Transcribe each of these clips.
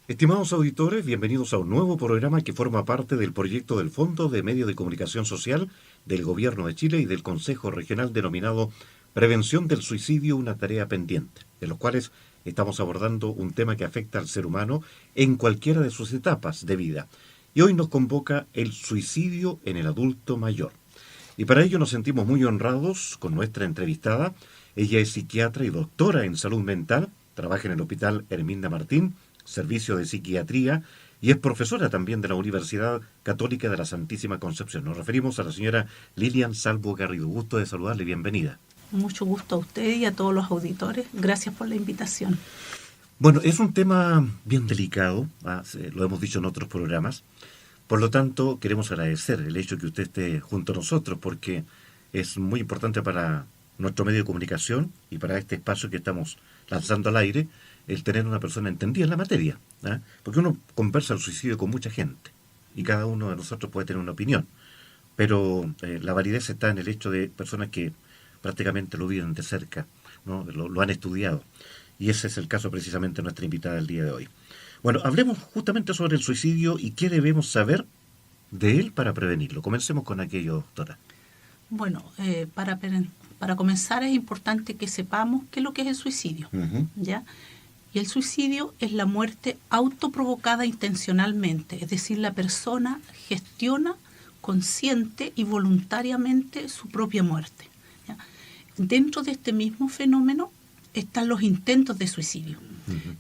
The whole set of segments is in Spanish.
Estimados auditores, bienvenidos a un nuevo programa que forma parte del proyecto del Fondo de Medios de Comunicación Social del Gobierno de Chile y del Consejo Regional denominado Prevención del Suicidio, una tarea pendiente, en los cuales estamos abordando un tema que afecta al ser humano en cualquiera de sus etapas de vida. Y hoy nos convoca el suicidio en el adulto mayor. Y para ello nos sentimos muy honrados con nuestra entrevistada. Ella es psiquiatra y doctora en salud mental, trabaja en el Hospital Herminda Martín, servicio de psiquiatría, y es profesora también de la Universidad Católica de la Santísima Concepción. Nos referimos a la señora Lilian Salvo Garrido. Gusto de saludarle, bienvenida. Mucho gusto a usted y a todos los auditores. Gracias por la invitación. Bueno, es un tema bien delicado, lo hemos dicho en otros programas. Por lo tanto, queremos agradecer el hecho que usted esté junto a nosotros, porque es muy importante para nuestro medio de comunicación y para este espacio que estamos lanzando al aire, el tener una persona entendida en la materia, ¿eh? Porque uno conversa el suicidio con mucha gente y cada uno de nosotros puede tener una opinión, pero la validez está en el hecho de personas que prácticamente lo viven de cerca, ¿no? Lo han estudiado, y ese es el caso precisamente de nuestra invitada del día de hoy. Bueno, hablemos justamente sobre el suicidio y qué debemos saber de él para prevenirlo. Comencemos con aquello, doctora. Bueno, para comenzar es importante que sepamos qué es lo que es el suicidio, ¿ya? Y el suicidio es la muerte autoprovocada intencionalmente, es decir, la persona gestiona consciente y voluntariamente su propia muerte, ¿ya? Dentro de este mismo fenómeno están los intentos de suicidio,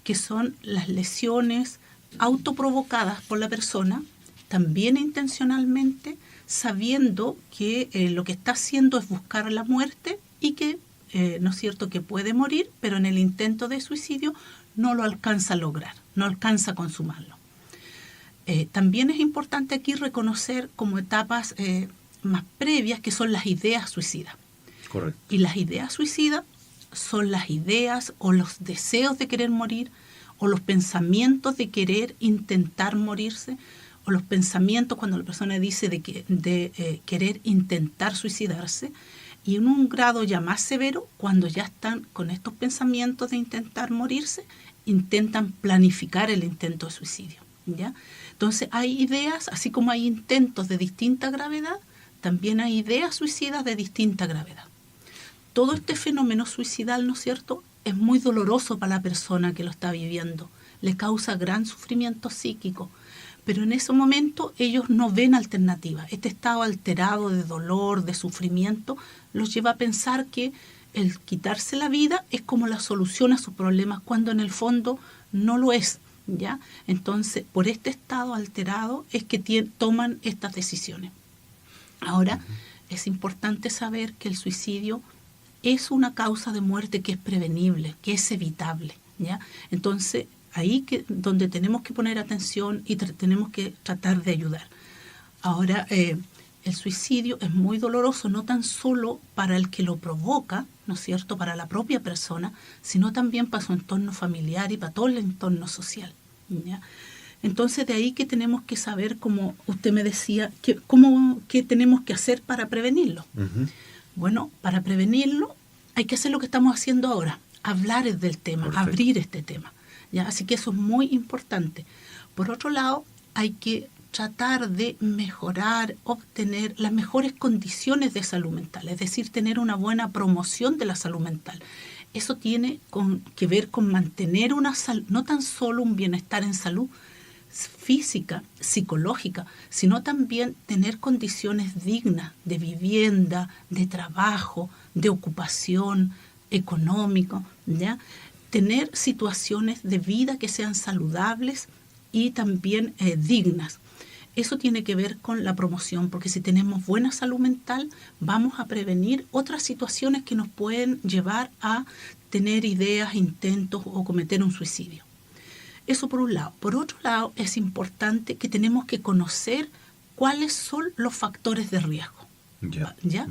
que son las lesiones autoprovocadas por la persona, también intencionalmente, sabiendo que lo que está haciendo es buscar la muerte y que, ¿no es cierto?, que puede morir, pero en el intento de suicidio no lo alcanza a lograr, no alcanza a consumarlo. También es importante aquí reconocer como etapas más previas que son las ideas suicidas. Correcto. Y las ideas suicidas son las ideas o los deseos de querer morir o los pensamientos de querer intentar morirse o los pensamientos cuando la persona dice de querer intentar suicidarse, y en un grado ya más severo, cuando ya están con estos pensamientos de intentar morirse, intentan planificar el intento de suicidio, ¿ya? Entonces hay ideas, así como hay intentos de distinta gravedad, también hay ideas suicidas de distinta gravedad. Todo este fenómeno suicidal, ¿no es cierto?, es muy doloroso para la persona que lo está viviendo, le causa gran sufrimiento psíquico, pero en ese momento ellos no ven alternativas. Este estado alterado de dolor, de sufrimiento, los lleva a pensar que el quitarse la vida es como la solución a sus problemas, cuando en el fondo no lo es, ¿ya? Entonces, por este estado alterado es que toman estas decisiones. Ahora, es importante saber que el suicidio es una causa de muerte que es prevenible, que es evitable, ¿ya? Entonces, ahí donde tenemos que poner atención y tenemos que tratar de ayudar. Ahora, el suicidio es muy doloroso, no tan solo para el que lo provoca, ¿no es cierto?, para la propia persona, sino también para su entorno familiar y para todo el entorno social, ¿ya? Entonces, de ahí que tenemos que saber, como usted me decía, qué tenemos que hacer para prevenirlo. Bueno, para prevenirlo hay que hacer lo que estamos haciendo ahora, hablar del tema, perfecto, abrir este tema, ¿ya? Así que eso es muy importante. Por otro lado, hay que tratar de mejorar, obtener las mejores condiciones de salud mental, es decir, tener una buena promoción de la salud mental. Eso tiene que ver con mantener una salud, no tan solo un bienestar en salud física, psicológica, sino también tener condiciones dignas de vivienda, de trabajo, de ocupación, económico, ¿ya? Tener situaciones de vida que sean saludables y también dignas. Eso tiene que ver con la promoción, porque si tenemos buena salud mental, vamos a prevenir otras situaciones que nos pueden llevar a tener ideas, intentos o cometer un suicidio. Eso por un lado. Por otro lado, es importante que tenemos que conocer cuáles son los factores de riesgo, ¿ya?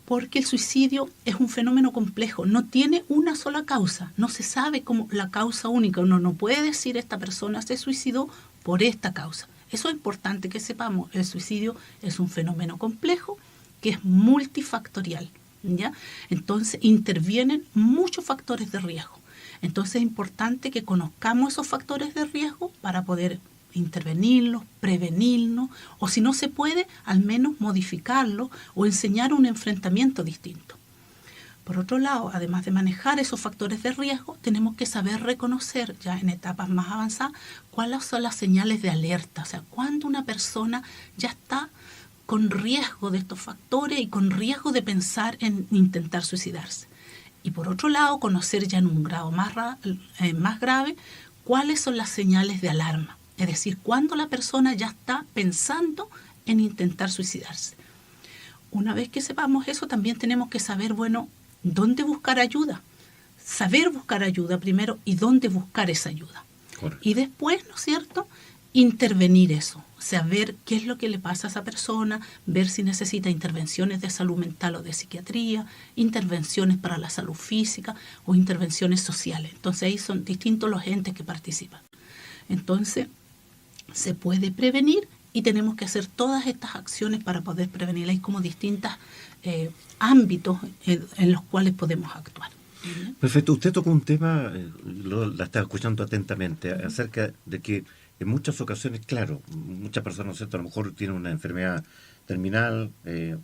Porque el suicidio es un fenómeno complejo, no tiene una sola causa, no se sabe como la causa única. Uno no puede decir esta persona se suicidó por esta causa. Eso es importante que sepamos. El suicidio es un fenómeno complejo que es multifactorial, ¿ya? Entonces intervienen muchos factores de riesgo. Entonces es importante que conozcamos esos factores de riesgo para poder intervenirlos, prevenirnos, o si no se puede, al menos modificarlos o enseñar un enfrentamiento distinto. Por otro lado, además de manejar esos factores de riesgo, tenemos que saber reconocer ya en etapas más avanzadas cuáles son las señales de alerta, o sea, cuando una persona ya está con riesgo de estos factores y con riesgo de pensar en intentar suicidarse. Y por otro lado, conocer ya en un grado más grave cuáles son las señales de alarma, es decir, cuando la persona ya está pensando en intentar suicidarse. Una vez que sepamos eso, también tenemos que saber, bueno, dónde buscar ayuda, saber buscar ayuda primero y dónde buscar esa ayuda. Correcto. Y después, ¿no es cierto?, intervenir eso, o sea, ver qué es lo que le pasa a esa persona, ver si necesita intervenciones de salud mental o de psiquiatría, intervenciones para la salud física o intervenciones sociales. Entonces ahí son distintos los entes que participan. Entonces se puede prevenir y tenemos que hacer todas estas acciones para poder prevenir. Hay como distintos ámbitos en los cuales podemos actuar. Perfecto. Usted tocó un tema, la estaba escuchando atentamente, acerca de que en muchas ocasiones, claro, muchas personas, ¿cierto?, a lo mejor tienen una enfermedad terminal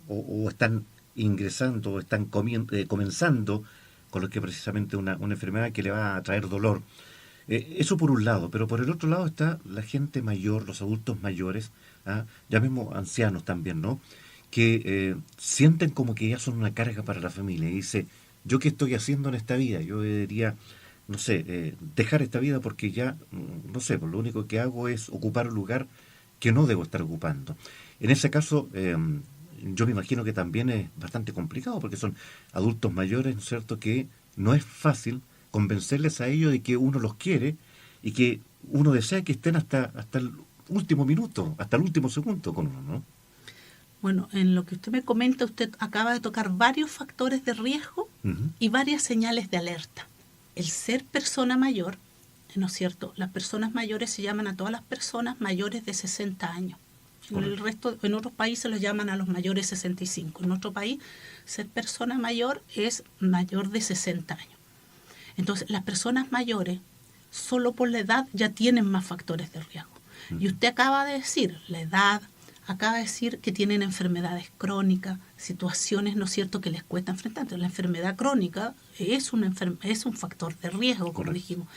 o están ingresando o están comenzando con lo que es precisamente una enfermedad que le va a traer dolor. Eso por un lado, pero por el otro lado está la gente mayor, los adultos mayores, llamemos ancianos también, ¿no?, que sienten como que ya son una carga para la familia y dice, ¿yo qué estoy haciendo en esta vida? Yo debería, no sé, dejar esta vida porque ya, no sé, pues lo único que hago es ocupar un lugar que no debo estar ocupando. En ese caso, yo me imagino que también es bastante complicado porque son adultos mayores, ¿no es cierto?, que no es fácil convencerles a ellos de que uno los quiere y que uno desea que estén hasta el último minuto, hasta el último segundo con uno, ¿no? Bueno, en lo que usted me comenta, usted acaba de tocar varios factores de riesgo y varias señales de alerta. El ser persona mayor, ¿no es cierto? Las personas mayores se llaman a todas las personas mayores de 60 años. En otros países los llaman a los mayores 65. En nuestro país, ser persona mayor es mayor de 60 años. Entonces, las personas mayores, solo por la edad, ya tienen más factores de riesgo. Y usted acaba de decir, la edad, acaba de decir que tienen enfermedades crónicas, situaciones, ¿no es cierto?, que les cuesta enfrentar. Entonces, la enfermedad crónica es un factor de riesgo, como dijimos.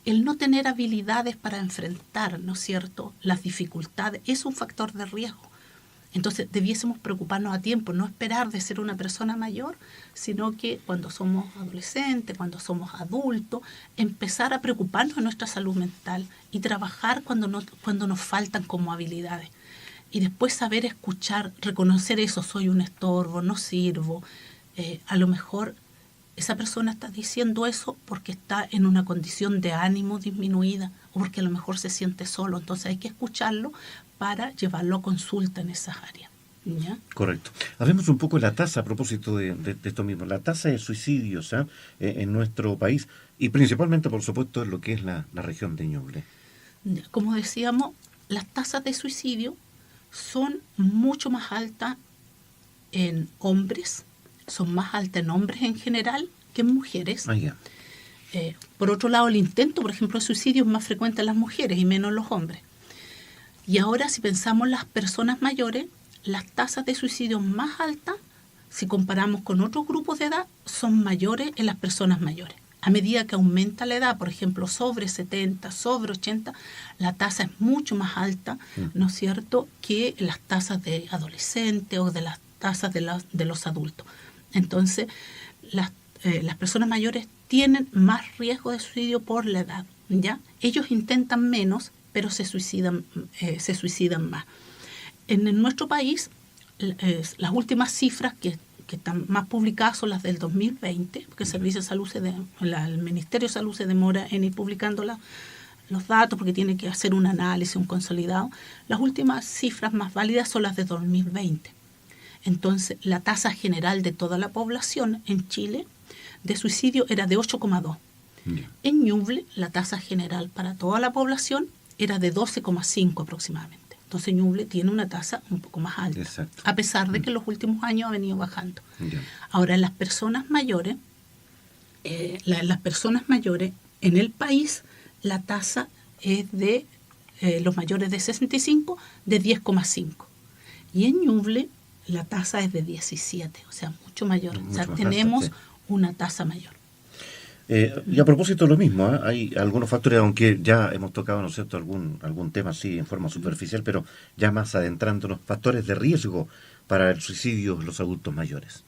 El no tener habilidades para enfrentar, ¿no es cierto?, las dificultades es un factor de riesgo. Entonces, debiésemos preocuparnos a tiempo, no esperar de ser una persona mayor, sino que cuando somos adolescentes, cuando somos adultos, empezar a preocuparnos de nuestra salud mental y trabajar cuando nos faltan como habilidades. Y después saber escuchar, reconocer eso, soy un estorbo, no sirvo. A lo mejor esa persona está diciendo eso porque está en una condición de ánimo disminuida o porque a lo mejor se siente solo. Entonces hay que escucharlo para llevarlo a consulta en esas áreas. ¿Ya? Correcto. Hablemos un poco de la tasa a propósito de esto mismo. La tasa de suicidios en nuestro país y principalmente, por supuesto, en lo que es la región de Ñuble. Como decíamos, las tasas de suicidio son mucho más altas en hombres, son más altas en hombres en general que en mujeres. Por otro lado, el intento, por ejemplo, de suicidio es más frecuente en las mujeres y menos en los hombres. Y ahora, si pensamos en las personas mayores, las tasas de suicidio más altas, si comparamos con otros grupos de edad, son mayores en las personas mayores. A medida que aumenta la edad, por ejemplo, sobre 70, sobre 80, la tasa es mucho más alta, ¿no es cierto?, que las tasas de adolescentes o de las tasas de los adultos. Entonces, las personas mayores tienen más riesgo de suicidio por la edad, ¿ya? Ellos intentan menos, pero se suicidan más. En nuestro país, las últimas cifras que están más publicadas son las del 2020, porque el Ministerio de Salud se demora en ir publicando los datos porque tiene que hacer un análisis, un consolidado. Las últimas cifras más válidas son las de 2020. Entonces, la tasa general de toda la población en Chile de suicidio era de 8,2. En Ñuble, la tasa general para toda la población era de 12,5 aproximadamente. Entonces Ñuble tiene una tasa un poco más alta, exacto, a pesar de que en los últimos años ha venido bajando. Ya. Ahora, en las personas mayores, las personas mayores en el país, la tasa es de los mayores de 65 de 10,5. Y en Ñuble la tasa es de 17, o sea, mucho mayor. Mucho o sea, más tenemos alta, sí. una tasa mayor. Y a propósito de lo mismo, hay algunos factores, aunque ya hemos tocado, ¿no es cierto?, algún tema así en forma superficial, pero ya más adentrándonos, factores de riesgo para el suicidio de los adultos mayores.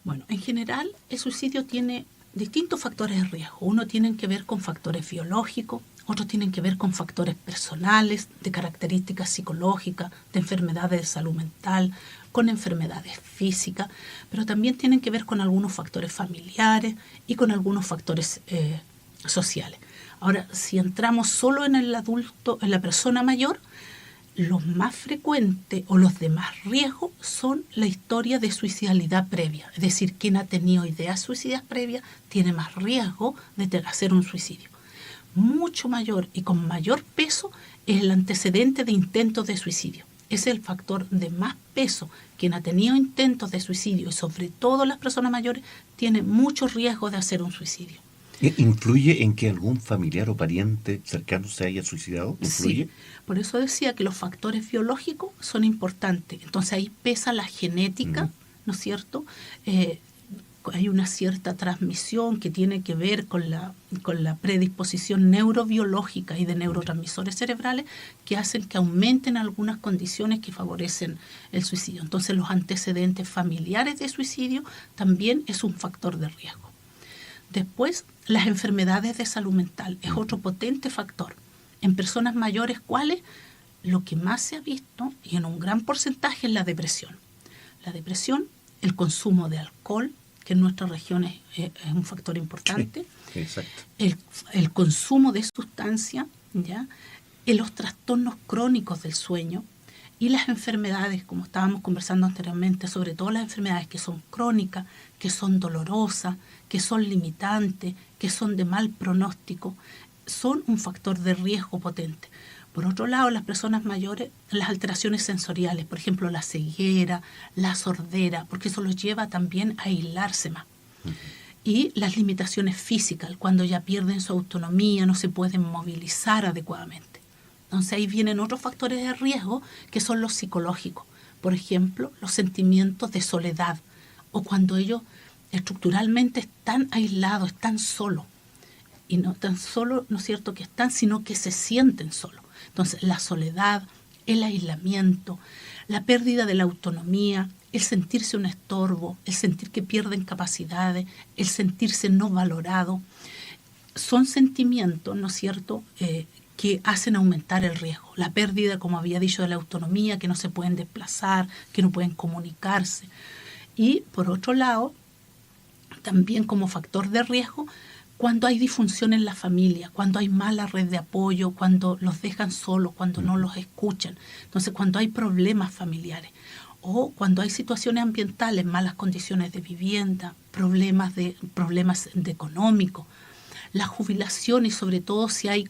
Bueno, en general el suicidio tiene distintos factores de riesgo. Uno tiene que ver con factores biológicos, otros tienen que ver con factores personales, de características psicológicas, de enfermedades de salud mental, con enfermedades físicas, pero también tienen que ver con algunos factores familiares y con algunos factores sociales. Ahora, si entramos solo en el adulto, en la persona mayor, los más frecuentes o los de más riesgo son la historia de suicidalidad previa. Es decir, quien ha tenido ideas suicidas previas tiene más riesgo de hacer un suicidio. Mucho mayor y con mayor peso es el antecedente de intentos de suicidio. Es el factor de más peso. Quien ha tenido intentos de suicidio y sobre todo las personas mayores tiene mucho riesgo de hacer un suicidio. ¿Influye en que algún familiar o pariente cercano se haya suicidado? ¿Influye? Sí, por eso decía que los factores biológicos son importantes. Entonces ahí pesa la genética, ¿no es cierto? Hay una cierta transmisión que tiene que ver con la predisposición neurobiológica y de neurotransmisores cerebrales que hacen que aumenten algunas condiciones que favorecen el suicidio. Entonces los antecedentes familiares de suicidio también es un factor de riesgo. Después, las enfermedades de salud mental es otro potente factor. En personas mayores, ¿cuáles? Lo que más se ha visto, y en un gran porcentaje, es la depresión. La depresión, el consumo de alcohol, que en nuestra región es un factor importante. Sí, exacto. El consumo de sustancias, ¿ya? Los trastornos crónicos del sueño y las enfermedades, como estábamos conversando anteriormente, sobre todo las enfermedades que son crónicas, que son dolorosas, que son limitantes, que son de mal pronóstico, son un factor de riesgo potente. Por otro lado, las personas mayores, las alteraciones sensoriales, por ejemplo, la ceguera, la sordera, porque eso los lleva también a aislarse más. Y las limitaciones físicas, cuando ya pierden su autonomía, no se pueden movilizar adecuadamente. Entonces ahí vienen otros factores de riesgo que son los psicológicos. Por ejemplo, los sentimientos de soledad o cuando ellos estructuralmente están aislados, están solos. Y no tan solo, ¿no es cierto?, que están, sino que se sienten solos. Entonces, la soledad, el aislamiento, la pérdida de la autonomía, el sentirse un estorbo, el sentir que pierden capacidades, el sentirse no valorado, son sentimientos, ¿no es cierto?, que hacen aumentar el riesgo. La pérdida, como había dicho, de la autonomía, que no se pueden desplazar, que no pueden comunicarse. Y, por otro lado, también como factor de riesgo, cuando hay disfunción en la familia, cuando hay mala red de apoyo, cuando los dejan solos, cuando no los escuchan. Entonces, cuando hay problemas familiares o cuando hay situaciones ambientales, malas condiciones de vivienda, problemas económicos, la jubilación y sobre todo si hay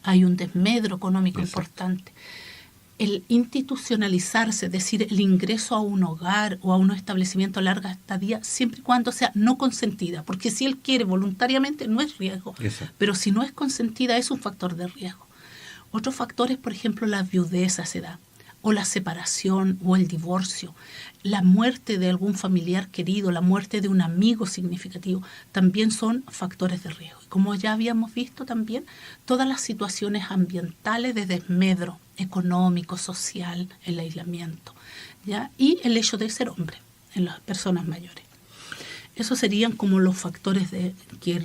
hay un desmedro económico importante. El institucionalizarse, es decir, el ingreso a un hogar o a un establecimiento a larga estadía, siempre y cuando sea no consentida, porque si él quiere voluntariamente no es riesgo, pero si no es consentida es un factor de riesgo. Otros factores, por ejemplo, la viudez a esa edad, o la separación o el divorcio, la muerte de algún familiar querido, la muerte de un amigo significativo, también son factores de riesgo. Como ya habíamos visto también, todas las situaciones ambientales de desmedro económico, social, el aislamiento, ¿ya? Y el hecho de ser hombre en las personas mayores. Esos serían como los factores de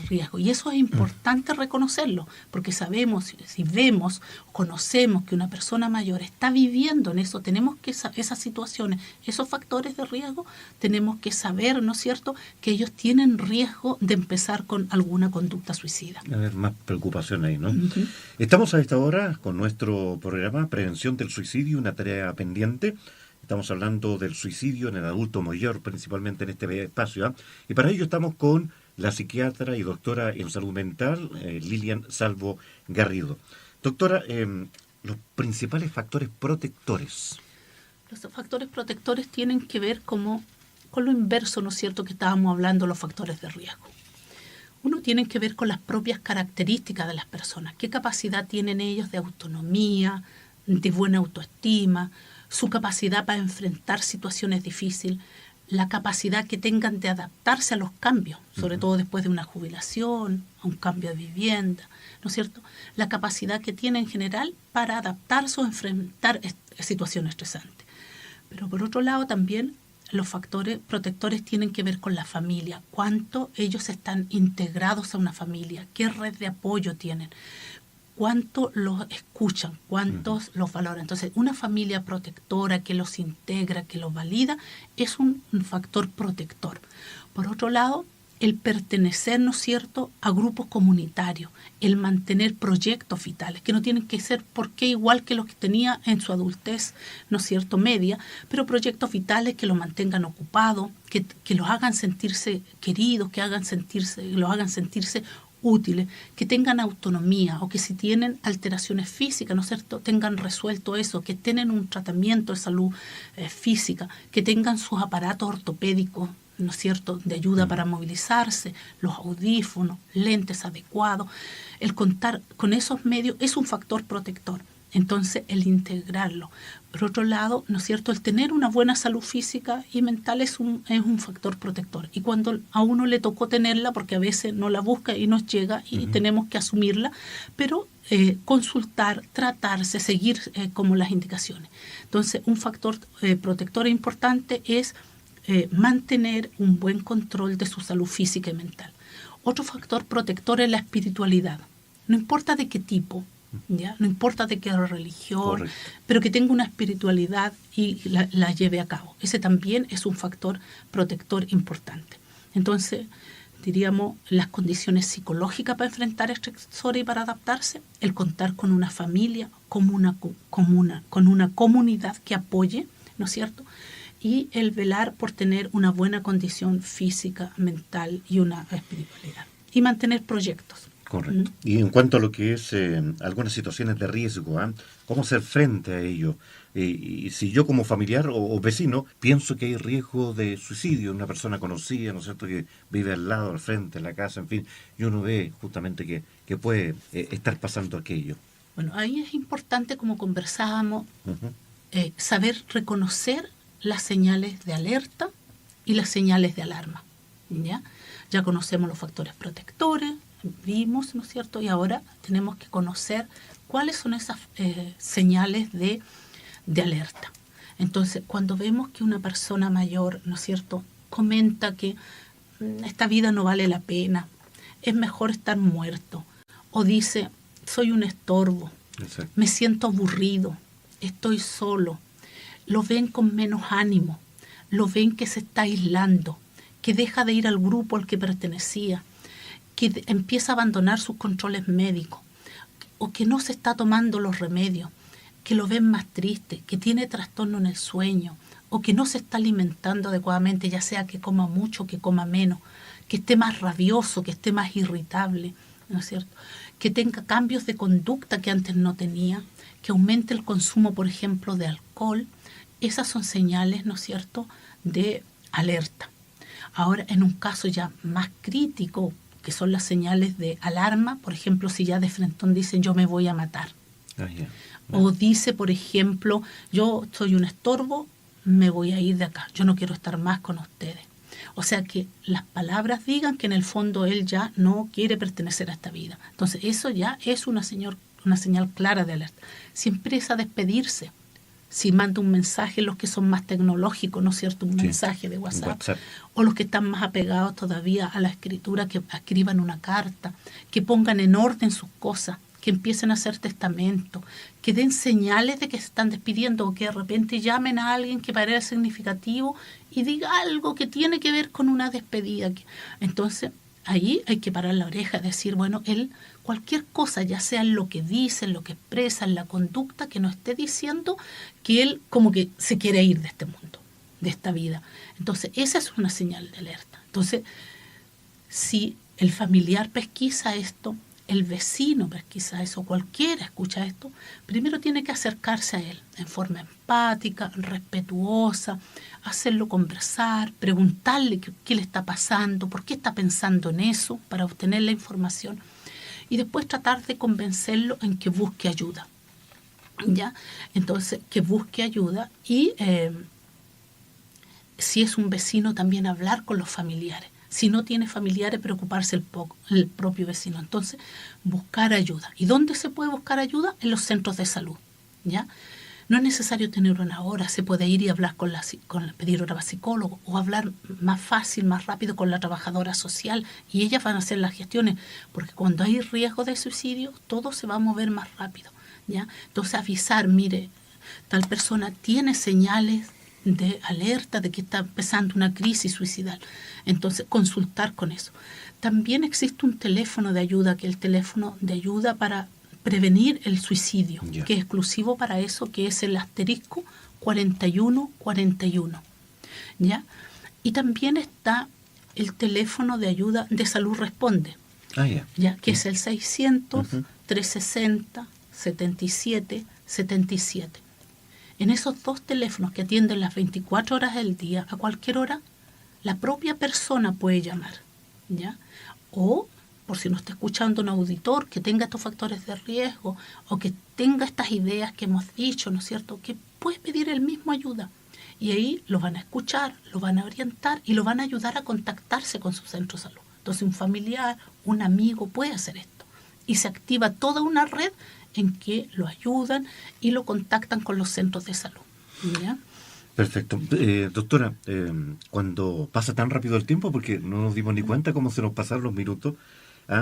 riesgo. Y eso es importante reconocerlo, porque sabemos, si vemos, conocemos que una persona mayor está viviendo en eso, tenemos que esas situaciones, esos factores de riesgo, tenemos que saber, ¿no es cierto?, que ellos tienen riesgo de empezar con alguna conducta suicida. A ver, más preocupación ahí, ¿no? Estamos a esta hora con nuestro programa Prevención del Suicidio, una tarea pendiente. Estamos hablando del suicidio en el adulto mayor, principalmente en este espacio, ¿eh? Y para ello estamos con la psiquiatra y doctora en salud mental, Lilian Salvo Garrido. Doctora, los principales factores protectores. Los factores protectores tienen que ver con lo inverso, ¿no es cierto?, que estábamos hablando, los factores de riesgo. Uno tiene que ver con las propias características de las personas, qué capacidad tienen ellos de autonomía, de buena autoestima, su capacidad para enfrentar situaciones difíciles, la capacidad que tengan de adaptarse a los cambios, sobre todo después de una jubilación, a un cambio de vivienda, ¿no es cierto? La capacidad que tienen en general para adaptarse o enfrentar situaciones estresantes. Pero por otro lado también los factores protectores tienen que ver con la familia, cuánto ellos están integrados a una familia, qué red de apoyo tienen, cuánto los escuchan, cuántos los valoran. Entonces, una familia protectora que los integra, que los valida, es un factor protector. Por otro lado, el pertenecer, ¿no es cierto?, a grupos comunitarios, el mantener proyectos vitales, que no tienen que ser porque igual que los que tenía en su adultez, ¿no es cierto?, media, pero proyectos vitales que los mantengan ocupados, que los hagan sentirse queridos, los hagan sentirse útiles, que tengan autonomía o que si tienen alteraciones físicas, ¿no es cierto?, tengan resuelto eso, que tengan un tratamiento de salud física, que tengan sus aparatos ortopédicos, ¿no es cierto?, de ayuda para movilizarse, los audífonos, lentes adecuados. El contar con esos medios es un factor protector. Entonces, el integrarlo. Por otro lado, ¿no es cierto?, el tener una buena salud física y mental es un factor protector. Y cuando a uno le tocó tenerla, porque a veces no la busca y nos llega y tenemos que asumirla, pero consultar, tratarse, seguir como las indicaciones. Entonces, un factor protector importante es mantener un buen control de su salud física y mental. Otro factor protector es la espiritualidad. No importa de qué tipo, ¿ya? No importa de qué religión, correcto, pero que tenga una espiritualidad y la lleve a cabo. Ese también es un factor protector importante. Entonces, diríamos, las condiciones psicológicas para enfrentar estresores y para adaptarse, el contar con una familia, con una comunidad que apoye, ¿no es cierto?, y el velar por tener una buena condición física, mental y una espiritualidad. Y mantener proyectos. Correcto. Y en cuanto a lo que es algunas situaciones de riesgo, ¿cómo hacer frente a ello? Y si yo como familiar o vecino pienso que hay riesgo de suicidio, una persona conocida, ¿no es cierto?, que vive al lado, al frente, en la casa, en fin, y uno ve justamente que puede estar pasando aquello. Bueno, ahí es importante, como conversábamos, saber reconocer las señales de alerta y las señales de alarma. Ya conocemos los factores protectores, vimos, ¿no es cierto?, y ahora tenemos que conocer cuáles son esas señales de alerta. Entonces, cuando vemos que una persona mayor, ¿no es cierto?, comenta que esta vida no vale la pena, es mejor estar muerto, o dice, soy un estorbo, exacto, me siento aburrido, estoy solo, lo ven con menos ánimo, lo ven que se está aislando, que deja de ir al grupo al que pertenecía, que empieza a abandonar sus controles médicos, o que no se está tomando los remedios, que lo ven más triste, que tiene trastorno en el sueño, o que no se está alimentando adecuadamente, ya sea que coma mucho o que coma menos, que esté más rabioso, que esté más irritable, ¿no es cierto?, que tenga cambios de conducta que antes no tenía, que aumente el consumo, por ejemplo, de alcohol. Esas son señales, ¿no es cierto?, de alerta. Ahora, en un caso ya más crítico, que son las señales de alarma, por ejemplo, si ya de frentón dicen yo me voy a matar. O dice, por ejemplo, yo soy un estorbo, me voy a ir de acá, yo no quiero estar más con ustedes. O sea, que las palabras digan que en el fondo él ya no quiere pertenecer a esta vida. Entonces, eso ya es una señal clara de alerta. Si empieza a despedirse, si manda un mensaje, los que son más tecnológicos, ¿no es cierto?, un mensaje de WhatsApp, o los que están más apegados todavía a la escritura, que escriban una carta, que pongan en orden sus cosas, que empiecen a hacer testamento, que den señales de que se están despidiendo, o que de repente llamen a alguien que parezca significativo y diga algo que tiene que ver con una despedida. Entonces, ahí hay que parar la oreja, decir, bueno, él, cualquier cosa, ya sea en lo que dice, en lo que expresa, en la conducta, que no esté diciendo que él como que se quiere ir de este mundo, de esta vida. Entonces, esa es una señal de alerta. Entonces, si el familiar pesquisa esto, el vecino, pues quizás eso cualquiera escucha esto, primero tiene que acercarse a él en forma empática, respetuosa, hacerlo conversar, preguntarle qué le está pasando, por qué está pensando en eso, para obtener la información, y después tratar de convencerlo en que busque ayuda. ¿Ya? Entonces, que busque ayuda y si es un vecino, también hablar con los familiares. Si no tiene familiares, preocuparse el propio vecino. Entonces, buscar ayuda. ¿Y dónde se puede buscar ayuda? En los centros de salud. ¿Ya? No es necesario tener una hora, se puede ir y hablar pedir hora a psicólogo, o hablar más fácil, más rápido con la trabajadora social, y ellas van a hacer las gestiones, porque cuando hay riesgo de suicidio, todo se va a mover más rápido. ¿Ya? Entonces, avisar, mire, tal persona tiene señales de alerta de que está empezando una crisis suicidal. Entonces, consultar con eso. También existe un teléfono de ayuda, que es el teléfono de ayuda para prevenir el suicidio, que es exclusivo para eso, que es el asterisco 4141. ¿Ya? Y también está el teléfono de ayuda de Salud Responde, ¿ya? Que es el 600-360-7777. En esos dos teléfonos que atienden las 24 horas del día, a cualquier hora, la propia persona puede llamar, ¿ya? O, por si no está escuchando un auditor que tenga estos factores de riesgo o que tenga estas ideas que hemos dicho, ¿no es cierto?, que puede pedir el mismo ayuda. Y ahí lo van a escuchar, lo van a orientar y lo van a ayudar a contactarse con su centro de salud. Entonces, un familiar, un amigo puede hacer esto. Y se activa toda una red en que lo ayudan y lo contactan con los centros de salud. ¿Ya? Perfecto. Doctora, cuando pasa tan rápido el tiempo, porque no nos dimos ni cuenta cómo se nos pasaron los minutos,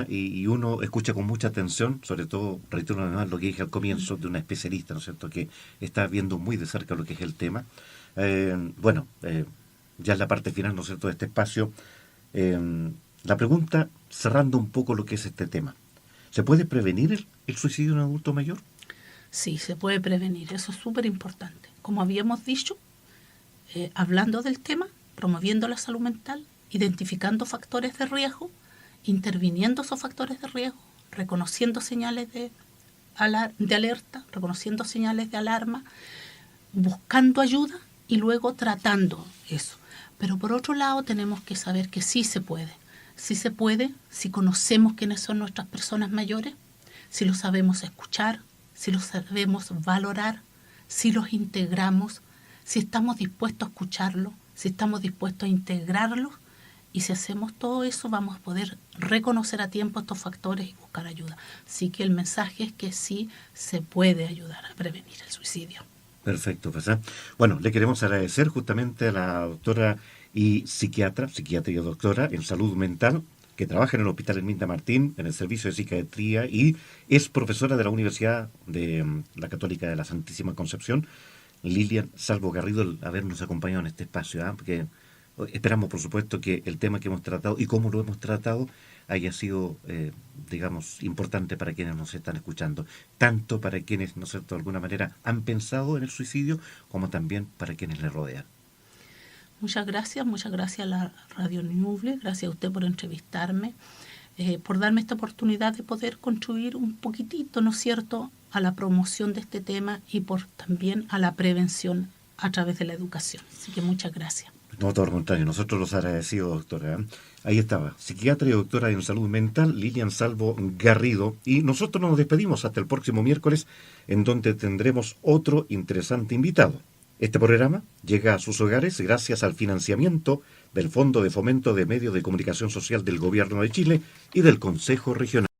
y uno escucha con mucha atención, sobre todo, reitero además lo que dije al comienzo, de una especialista, ¿no es cierto?, que está viendo muy de cerca lo que es el tema. Ya es la parte final, ¿no es cierto?, de este espacio. La pregunta, cerrando un poco lo que es este tema. ¿Se puede prevenir el suicidio de un adulto mayor? Sí, se puede prevenir. Eso es súper importante. Como habíamos dicho, hablando del tema, promoviendo la salud mental, identificando factores de riesgo, interviniendo esos factores de riesgo, reconociendo señales de alerta, reconociendo señales de alarma, buscando ayuda y luego tratando eso. Pero por otro lado, tenemos que saber que sí se puede. Sí se puede si conocemos quiénes son nuestras personas mayores, si los sabemos escuchar, si los sabemos valorar, si los integramos, si estamos dispuestos a escucharlos, si estamos dispuestos a integrarlos, y si hacemos todo eso vamos a poder reconocer a tiempo estos factores y buscar ayuda. Así que el mensaje es que sí se puede ayudar a prevenir el suicidio. Perfecto, pues, bueno, le queremos agradecer justamente a la doctora y psiquiatra y doctora en salud mental, que trabaja en el Hospital Herminda Martín, en el servicio de psiquiatría, y es profesora de la Universidad de la Católica de la Santísima Concepción, Lilian Salvo Garrido, el habernos acompañado en este espacio, porque esperamos, por supuesto, que el tema que hemos tratado y cómo lo hemos tratado haya sido, importante para quienes nos están escuchando, tanto para quienes, ¿no es cierto?, de alguna manera han pensado en el suicidio, como también para quienes le rodean. Muchas gracias a la Radio Ñuble, gracias a usted por entrevistarme, por darme esta oportunidad de poder contribuir un poquitito, ¿no es cierto?, a la promoción de este tema y también a la prevención a través de la educación. Así que muchas gracias. No, todo lo contrario, nosotros los agradecidos, doctora. Ahí estaba, psiquiatra y doctora en salud mental, Lilian Salvo Garrido, y nosotros nos despedimos hasta el próximo miércoles, en donde tendremos otro interesante invitado. Este programa llega a sus hogares gracias al financiamiento del Fondo de Fomento de Medios de Comunicación Social del Gobierno de Chile y del Consejo Regional.